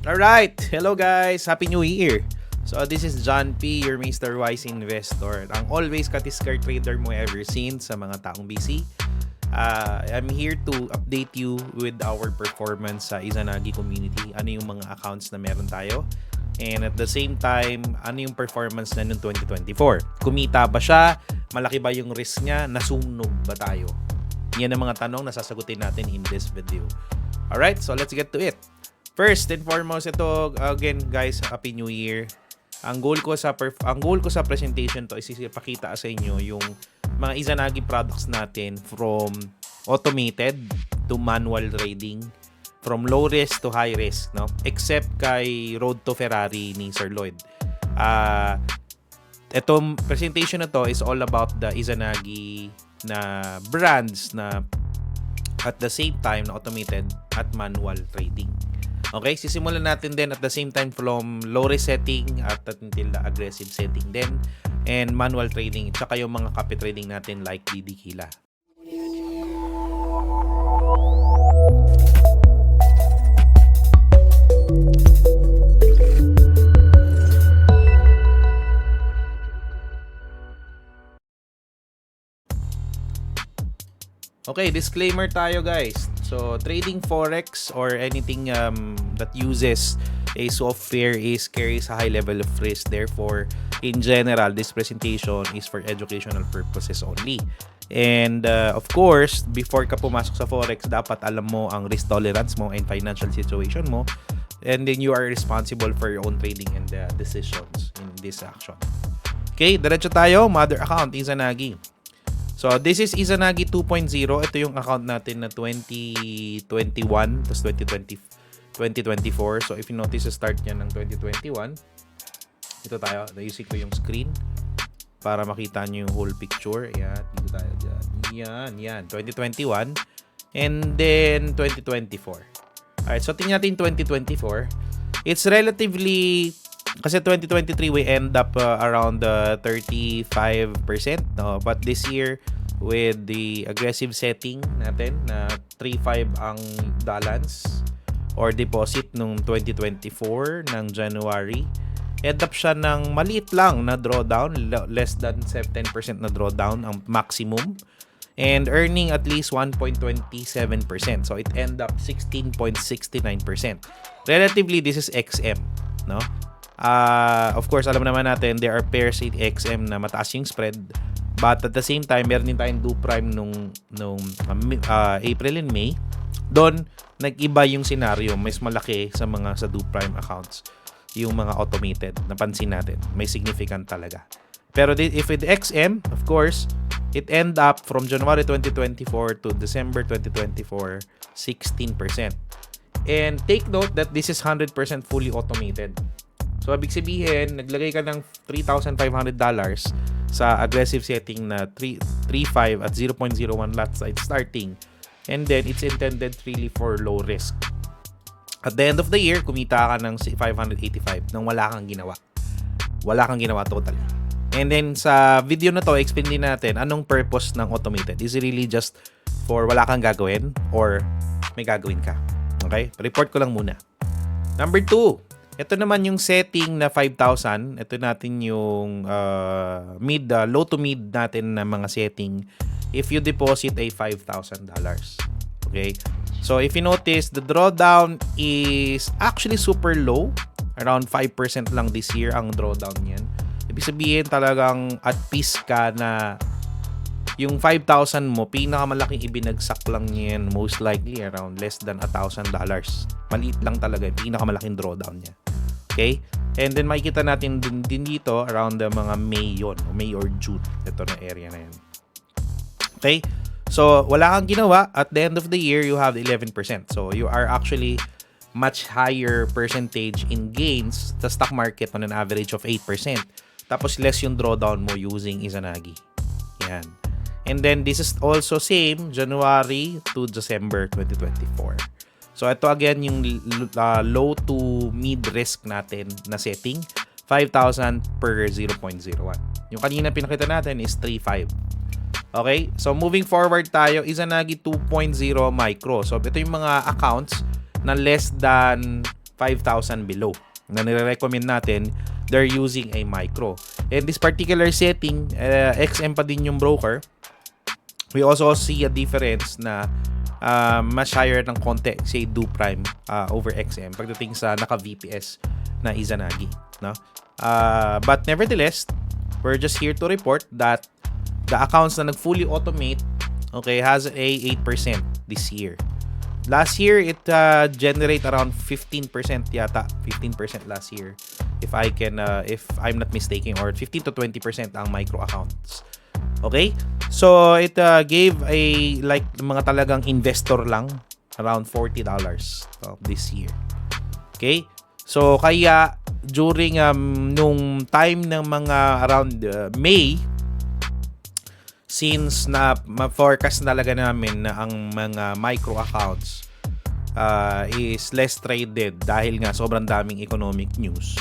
Alright, hello guys, Happy New Year! So this is John P, your Mr. Wise Investor. Ang always katiskar trader mo ever seen sa mga taong busy. I'm here to update you with our performance sa Izanagi community. Ano yung mga accounts na meron tayo. And at the same time, ano yung performance na noong 2024. Kumita ba siya? Malaki ba yung risk niya? Nasunog ba tayo? Yan ang mga tanong na sasagutin natin in this video. Alright, so let's get to it. First and foremost, ito again guys, Happy New Year. Ang goal ko sa presentation to is ipakita sa inyo yung mga Izanagi products natin from automated to manual trading, from low risk to high risk, no? Except kay Road to Ferrari ni Sir Lloyd. Itong presentation na to is all about the Izanagi na brands na at the same time na automated at manual trading. Okay, sisimulan natin din at the same time from low risk setting at until the aggressive setting din and manual trading tsaka yung mga copy trading natin like Didikila. Okay, disclaimer tayo guys. So, trading forex or anything that uses a software carries a high level of risk. Therefore, in general, this presentation is for educational purposes only. And of course, before ka pumasok sa forex, dapat alam mo ang risk tolerance mo and financial situation mo. And then you are responsible for your own trading and decisions in this action. Okay, diretso tayo. Mother account, Izanagi. So, this is Izanagi 2.0. Ito yung account natin na 2021 tapos 2024. So, if you notice, start niya ng 2021. Ito tayo. Naisip ko yung screen para makita nyo yung whole picture. Ayan. Dito tayo dyan. Yan. 2021. And then, 2024. Alright. So, tingnan natin 2024. It's relatively... Kasi 2023 we end up around 35%, no? But this year with the aggressive setting natin na 3.5 ang balance or deposit nung 2024 ng January, end up siya ng maliit lang na drawdown, less than 10% na drawdown ang maximum, and earning at least 1.27%. So it end up 16.69%. Relatively, this is XM, no? Of course, alam naman natin there are pairs in XM na mataas yung spread, but at the same time meron din tayong do prime nung April and May. Doon nag-iba yung scenario, mas malaki sa do prime accounts yung mga automated. Napansin natin, may significant talaga. Pero if with XM, of course, it end up from January 2024 to December 2024 16%. And take note that this is 100% fully automated. So, ibig sabihin, naglagay ka ng $3,500 sa aggressive setting na 3.5 at 0.01 lot size starting. And then, it's intended really for low risk. At the end of the year, kumita ka ng 585 nang wala kang ginawa. Wala kang ginawa totally. And then, sa video na to, explain din natin anong purpose ng automated. Is it really just for wala kang gagawin or may gagawin ka? Okay? Report ko lang muna. Number 2. Ito naman yung setting na 5,000. Ito natin yung low to mid natin na mga setting. If you deposit ay $5,000. Okay? So, if you notice, the drawdown is actually super low. Around 5% lang this year ang drawdown niyan. Ibig sabihin talagang at peace ka na yung 5,000 mo, pinakamalaking ibinagsak lang niyan most likely around less than $1,000. Maliit lang talaga. Pinakamalaking drawdown niya. Okay? And then makikita natin din dito around the mga May yon, May or June. Ito na area na yan. Okay? So, wala kang ginawa. At the end of the year, you have 11%. So, you are actually much higher percentage in gains sa stock market on an average of 8%. Tapos, less yung drawdown mo using Izanagi. Yan. And then, this is also same January to December 2024. So, ito again yung low to mid risk natin na setting. 5,000 per 0.01. Yung kanina pinakita natin is 3.5. Okay? So, moving forward tayo, Izanagi 2.0 micro. So, ito yung mga accounts na less than 5,000 below. Na nire-recommend natin, they're using a micro. In this particular setting, XM pa din yung broker. We also see a difference na mas higher ng konti, say do prime over XM pagdating sa naka-VPS na Izanagi, no? But nevertheless, we're just here to report that the accounts na nag-fully automate, okay, has a 8% this year. Last year, it generate around 15% yata. 15% last year. If I'm not mistaken, or 15 to 20% ang micro accounts. Okay? So, it gave like mga talagang investor lang around $40 this year. Okay? So, kaya during nung time ng mga around May, since na ma-forecast talaga namin na ang mga micro accounts is less traded dahil nga sobrang daming economic news.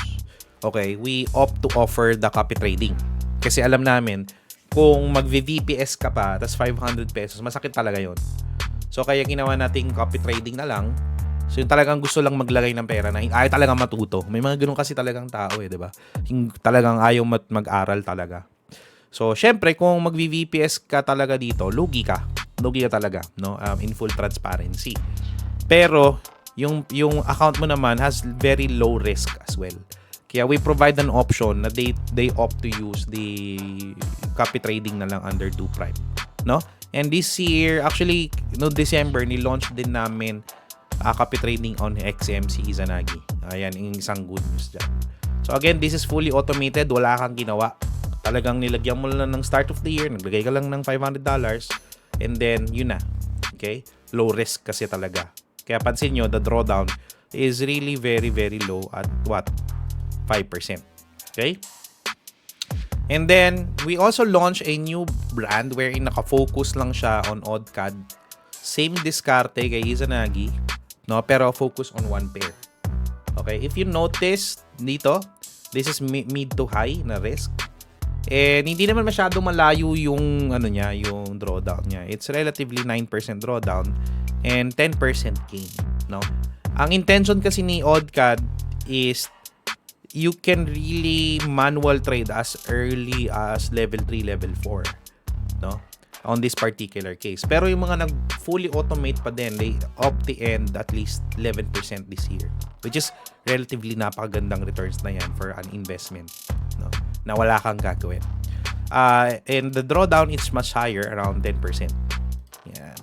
Okay, we opt to offer the copy trading. Kasi alam namin, kung mag-VPS ka pa, tas 500 pesos, masakit talaga yon. So, kaya ginawa nating copy trading na lang. So, yung talagang gusto lang maglagay ng pera na ayaw talagang matuto. May mga ganun kasi talagang tao di ba? Yung talagang ayaw mag-aral talaga. So, syempre, kung mag-VPS ka talaga dito, lugi ka. Lugi ka talaga, no? In full transparency. Pero, yung account mo naman has very low risk as well. Kaya we provide an option na they opt to use the copy trading na lang under Do Prime, no? And this year, actually, no December, ni-launch din namin copy trading on XM si Izanagi. Ayan, yung isang good news dyan. So, again, this is fully automated. Wala kang ginawa. Talagang nilagyan mo lang ng start of the year, naglagay ka lang ng $500, and then, yun na. Okay? Low risk kasi talaga. Kaya pansin nyo, the drawdown is really very, very low at what? 5%. Okay? And then, we also launched a new brand wherein naka-focus lang siya on odd-cad. Same diskarte kay Izanagi, no? Pero focus on one pair. Okay? If you notice dito, this is mid to high na risk. And hindi naman masyado malayo yung yung drawdown niya. It's relatively 9% drawdown and 10% gain, no? Ang intention kasi ni OddCAD is you can really manual trade as early as level 3, level 4, no? On this particular case. Pero yung mga fully automate pa din, they opt to end at least 11% this year, which is relatively napakagandang returns na yan for an investment, no? Na wala kang gagawin. And the drawdown is much higher, around 10%. Yan.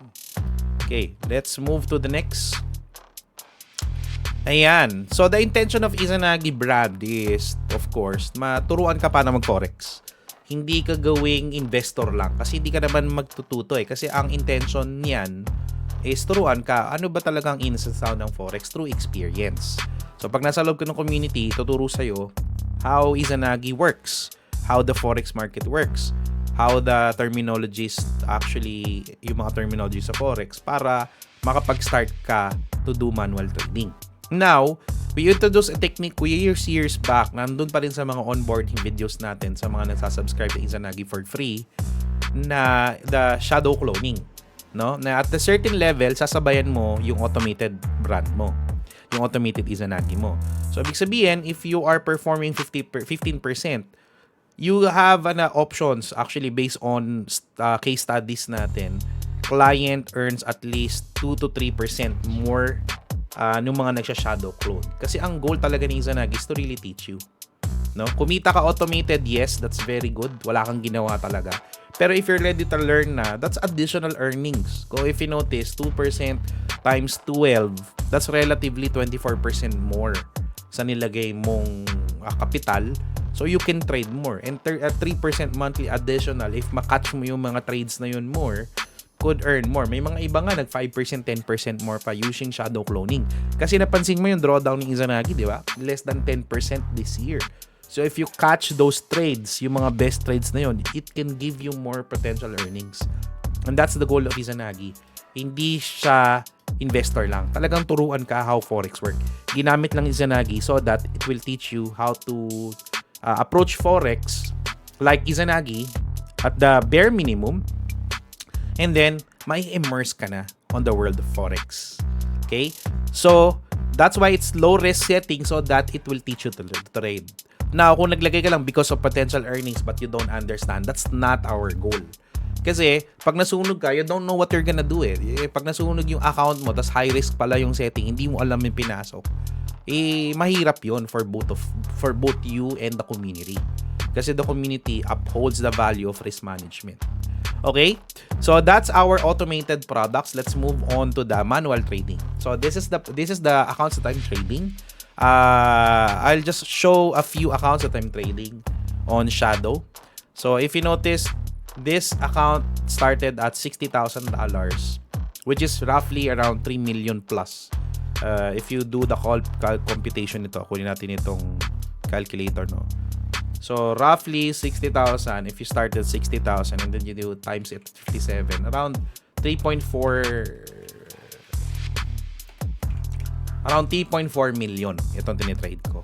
Okay, let's move to the next. Ayan. So, the intention of Izanagi brand is, of course, maturuan ka pa na mag-forex. Hindi ka gawing investor lang. Kasi hindi ka naman magtututo eh. Kasi ang intention niyan is turuan ka ano ba talagang ins and outs ng forex through experience. So, pag nasa loob ka ng community, tuturo sa'yo how Izanagi works, how the forex market works, how the terminologies actually, yung mga terminologies sa forex para makapag-start ka to do manual trading. Now, we introduced a technique years back, nandun pa rin sa mga onboarding videos natin sa mga nagsasubscribe to Izanagi for free, na the shadow cloning, no? Na at a certain level, sasabayan mo yung automated brand mo, yung automated Izanagi mo. So, ibig sabihin, if you are performing 15%, you have options actually based on case studies natin. Client earns at least 2 to 3% more nung mga nagsha-shadow clone. Kasi ang goal talaga ni Izanagi is to really teach you, no? Kumita ka automated, yes, that's very good. Wala kang ginawa talaga. Pero if you're ready to learn na, that's additional earnings. So if you notice, 2% times 12, that's relatively 24% more sa nilagay mong kapital. So you can trade more. And at 3% monthly additional, if makatch mo yung mga trades na yun more, could earn more. May mga iba nga nag 5%, 10% more pa using shadow cloning. Kasi napansin mo yung drawdown ni Izanagi, di ba? Less than 10% this year. So if you catch those trades, yung mga best trades na yun, it can give you more potential earnings. And that's the goal of Izanagi. Hindi siya investor lang. Talagang turuan ka how forex work. Ginamit lang Izanagi so that it will teach you how to approach forex like Izanagi at the bare minimum, and then may immerse ka na on the world of forex. Okay? So, That's why it's low risk setting so that it will teach you to trade. Now, kung naglagay ka lang because of potential earnings but you don't understand, that's not our goal. Kasi, pag nasunog ka, you don't know what you're gonna do eh. Pag nasunog yung account mo, tas high risk pala yung setting, hindi mo alam yung pinasok, mahirap yon for both you and the community. Kasi the community upholds the value of risk management. Okay? So that's our automated products. Let's move on to the manual trading. So this is the accounts that I'm trading. I'll just show a few accounts that I'm trading on Shadow. So if you notice, this account started at $60,000, which is roughly around 3 million plus. If you do the computation nito, kunin natin itong calculator, no? So roughly 60,000. If you start at 60,000 and then you do times it 57, around 3.4 million itong tinitrade ko.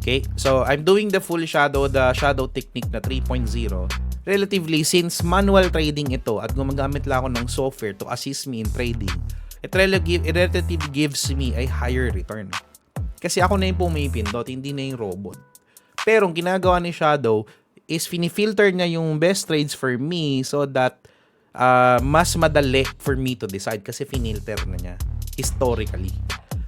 Okay? So I'm doing the full shadow, the shadow technique na 3.0. Relatively, since manual trading ito at gumagamit lang ako ng software to assist me in trading, it relatively gives me a higher return. Kasi ako na yung pumipindot, hindi na yung robot. Pero ang ginagawa ni Shadow is finifilter niya yung best trades for me so that mas madali for me to decide kasi finilter na niya historically.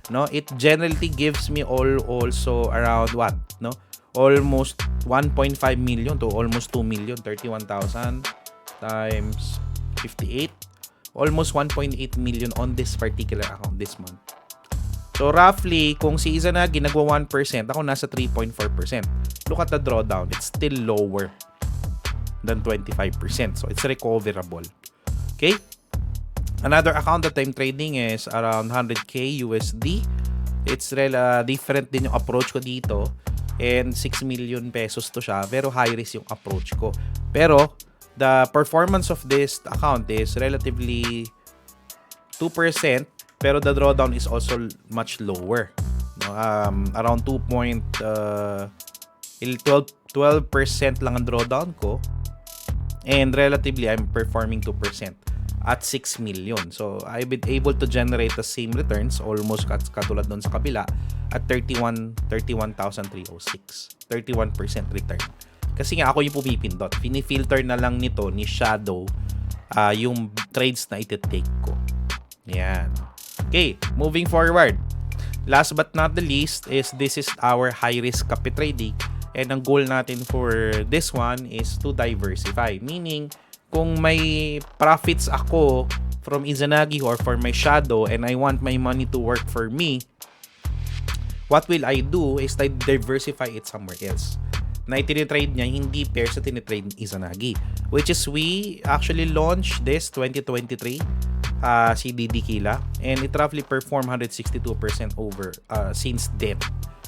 No, it generally gives me also around what, no? Almost 1.5 million to almost 2 million, 31,000 times 58, almost 1.8 million on this particular account this month. So roughly, kung si Izanagi nagwa 1%, ako nasa 3.4%. Look at the drawdown. It's still lower than 25%. So it's recoverable. Okay? Another account that I'm trading is around 100k USD. It's different din yung approach ko dito. And 6 million pesos to siya. Pero high risk yung approach ko. Pero the performance of this account is relatively 2%. Pero the drawdown is also much lower. No? Around 12% lang ang drawdown ko. And relatively, I'm performing 2% at 6 million. So, I've been able to generate the same returns, almost katulad doon sa kabila, at 31,306. 31% return. Kasi nga ako yung pumipindot. Pinifilter na lang nito ni Shadow yung trades na iti-take ko. Yan. Okay, moving forward. Last but not the least this is our high-risk copy trading. And ang goal natin for this one is to diversify. Meaning, kung may profits ako from Izanagi or for my Shadow and I want my money to work for me, what will I do is I diversify it somewhere else. Na itinitrade niya, hindi pair sa tinitrade ni Izanagi. Which is we actually launched this 2023 si Didi Kila, and it roughly performed 162% over since then,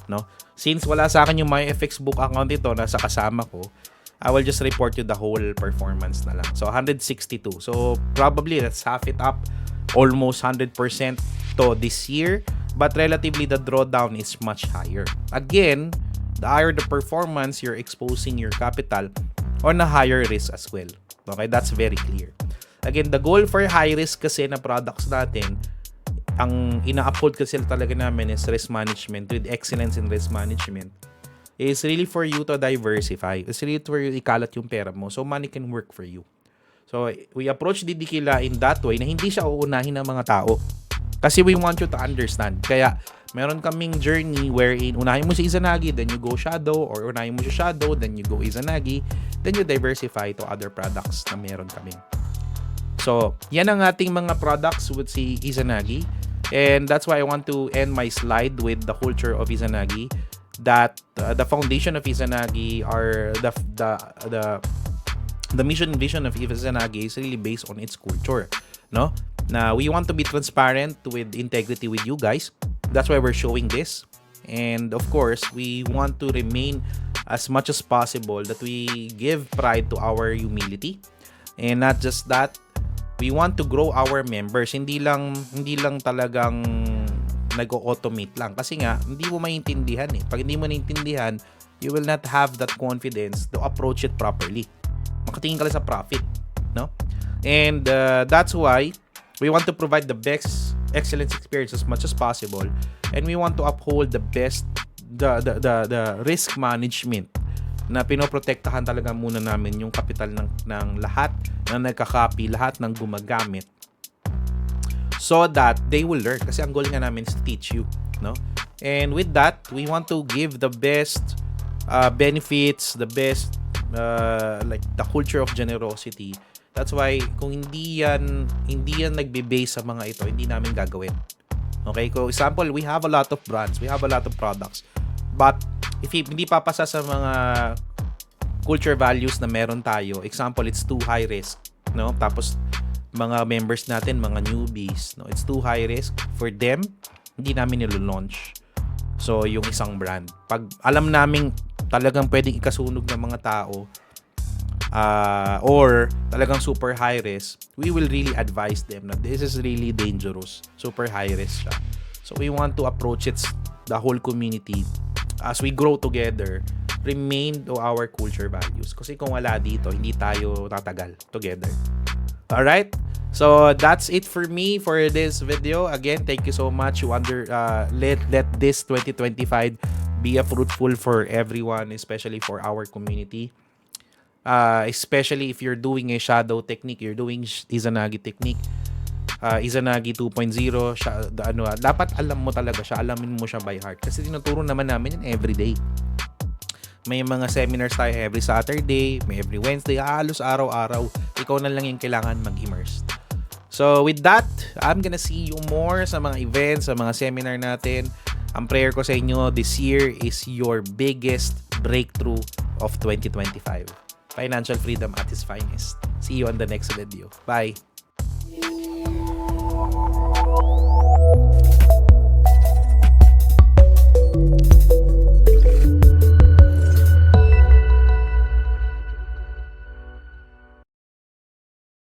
no? Since wala sa akin yung MyFX book account ito nasa kasama ko, I will just report you the whole performance na lang. So 162. So probably let's half it up, almost 100% to this year, but relatively the drawdown is much higher. Again, the higher the performance, you're exposing your capital on a higher risk as well. Okay, that's very clear. Again, the goal for high risk kasi na products natin, ang ina-uphold kasi talaga namin is risk management with excellence in risk management, is really for you to diversify. It's really for you ikalat yung pera mo so money can work for you. So, we approach Didi Kila in that way na hindi siya uunahin ng mga tao. Kasi we want you to understand. Kaya, meron kaming journey wherein unahin mo si Izanagi, then you go Shadow, or unahin mo si Shadow, then you go Izanagi, then you diversify to other products na meron kami. So, yan ang ating mga products with si Izanagi. And that's why I want to end my slide with the culture of Izanagi. That the foundation of Izanagi are the mission and vision of Izanagi is really based on its culture. No? Na we want to be transparent with integrity with you guys. That's why we're showing this. And of course, we want to remain as much as possible that we give pride to our humility. And not just that, we want to grow our members. Hindi lang talagang nag-automate lang. Kasi nga, hindi mo maintindihan eh. Pag hindi mo naintindihan, you will not have that confidence to approach it properly. Makatingin ka lang sa profit. No? And that's why we want to provide the best excellence experience as much as possible, and we want to uphold the best, the risk management na pinoprotektahan talaga muna namin yung kapital ng lahat na nagka-copy, lahat ng gumagamit, so that they will learn. Kasi ang goal nga namin is to teach you, no? And with that, we want to give the best benefits, the best like the culture of generosity. That's why kung hindi yan nagbe-base sa mga ito, hindi namin gagawin. Okay? For example, we have a lot of brands, we have a lot of products. But if hindi papasa sa mga culture values na meron tayo, example, it's too high risk, no? Tapos mga members natin, mga newbies, no? It's too high risk for them, hindi namin nilo-launch. So, yung isang brand. Pag alam naming talagang pwedeng ikasunog ng mga tao, or talagang super high risk, we will really advise them na this is really dangerous. Super high risk siya. So, we want to approach it, the whole community, as we grow together, remain to our culture values. Kasi kung wala dito, hindi tayo tatagal together. Alright? So, that's it for me for this video. Again, thank you so much. Let this 2025 be a fruitful for everyone, especially for our community. Especially if you're doing a shadow technique, you're doing Izanagi technique, Izanagi 2.0, dapat alam mo talaga siya, alamin mo siya by heart. Kasi tinuturo naman namin yan everyday. May mga seminars tayo every Saturday, may every Wednesday, halos araw-araw. Ikaw na lang yung kailangan mag-immerse. So with that, I'm gonna see you more sa mga events, sa mga seminar natin. Ang prayer ko sa inyo this year is your biggest breakthrough of 2025. Financial freedom at its finest. See you on the next video. Bye!